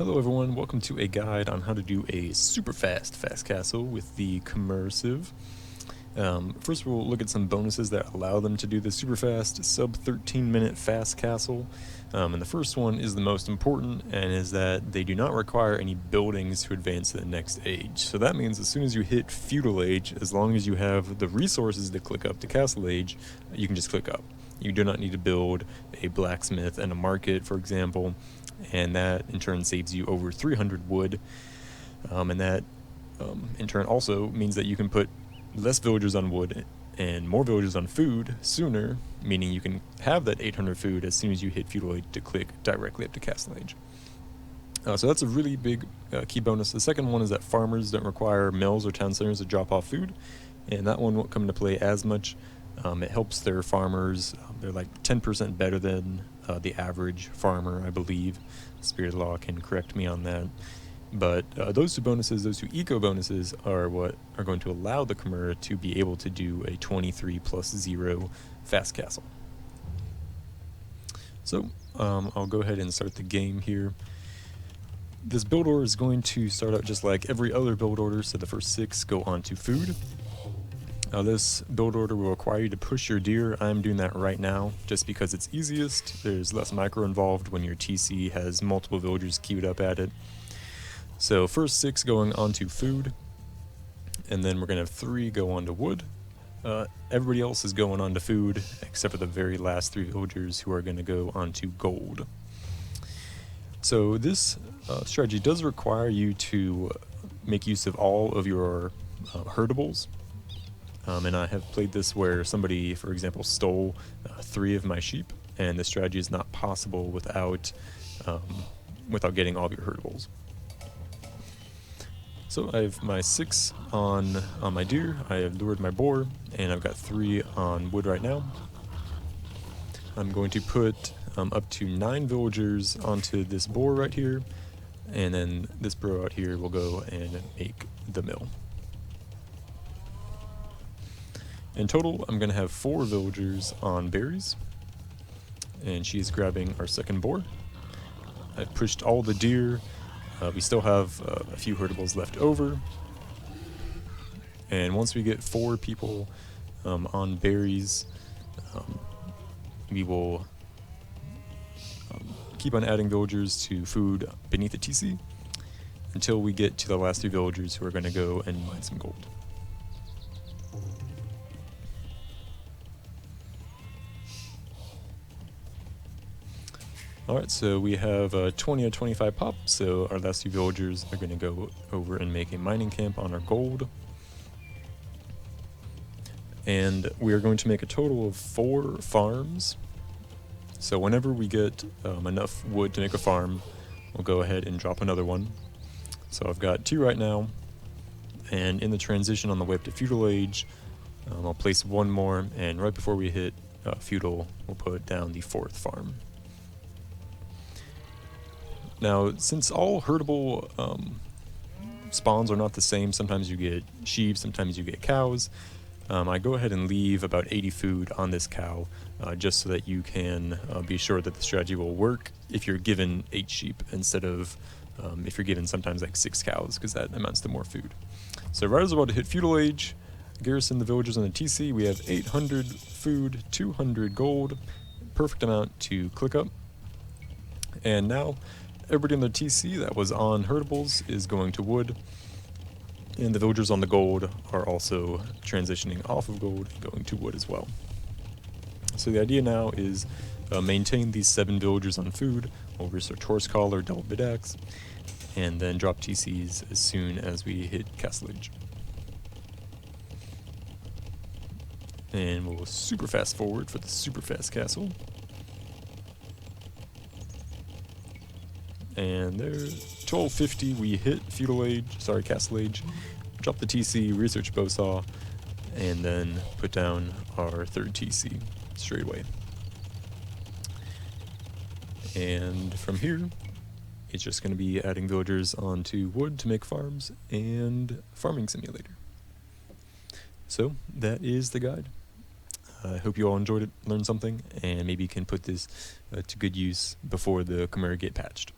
Hello everyone, welcome to a guide on how to do a super fast castle with the Khmer Civ. First we'll look at some bonuses that allow them to do the super fast sub 13-minute fast castle. And the first one is the most important, and is that they do not require any buildings to advance to the next age. So that means as soon as you hit feudal age, as long as you have the resources to click up to castle age, you can just click up. You do not need to build a blacksmith and a market, for example, and that in turn saves you over 300 wood, and that in turn also means that you can put less villagers on wood and more villagers on food sooner, meaning you can have that 800 food as soon as you hit feudal age to click directly up to castle age. So that's a really big key bonus. The second one is that farmers don't require mills or town centers to drop off food, and that one won't come into play as much. It helps their farmers. They're like 10% better than the average farmer, I believe. Spirit Law can correct me on that. But those two bonuses, those two eco bonuses, are what are going to allow the Khmer to be able to do a 23+0 fast castle. So I'll go ahead and start the game here. This build order is going to start out just like every other build order, so the first 6 go on to food. This build order will require you to push your deer. I'm doing that right now just because it's easiest. There's less micro involved when your TC has multiple villagers queued up at it. So first 6 going on to food, and then we're going to have 3 go on to wood. Everybody else is going on to food except for the very last 3 villagers who are going to go on to gold. So this strategy does require you to make use of all of your herdables. And I have played this where somebody, for example, stole 3 of my sheep, and the strategy is not possible without getting all of your herdables. So I have my 6 on my deer, I have lured my boar, and I've got 3 on wood right now. I'm going to put up to 9 villagers onto this boar right here, and then this bro out here will go and make the mill. In total, I'm going to have 4 villagers on berries, and she is grabbing our second boar. I've pushed all the deer. We still have a few herdables left over, and once we get 4 people on berries, we will keep on adding villagers to food beneath the TC until we get to the last 2 villagers who are going to go and mine some gold. Alright, so we have 20 or 25 pop, so our last 2 villagers are going to go over and make a mining camp on our gold. And we are going to make a total of 4 farms. So whenever we get enough wood to make a farm, we'll go ahead and drop another one. So I've got 2 right now, and in the transition on the way up to feudal age, I'll place 1 more, and right before we hit feudal, we'll put down the 4th farm. Now, since all herdable spawns are not the same, sometimes you get sheep, sometimes you get cows, I go ahead and leave about 80 food on this cow, just so that you can be sure that the strategy will work if you're given 8 sheep instead of if you're given sometimes like 6 cows, because that amounts to more food. So right as we're about to hit feudal age, garrison the villagers on the TC, we have 800 food, 200 gold, perfect amount to click up. And now, everybody on the TC that was on herdables is going to wood, and the villagers on the gold are also transitioning off of gold and going to wood as well. So the idea now is maintain these 7 villagers on food, we'll restart Horse Collar, double bid axe, and then drop TCs as soon as we hit castle age. And we'll super fast forward for the super fast castle. And there, 1250, we hit feudal age, castle age, drop the TC, research bowsaw, and then put down our 3rd TC straight away. And from here, it's just going to be adding villagers onto wood to make farms and farming simulator. So that is the guide. I hope you all enjoyed it, learned something, and maybe you can put this to good use before the Khmer get patched.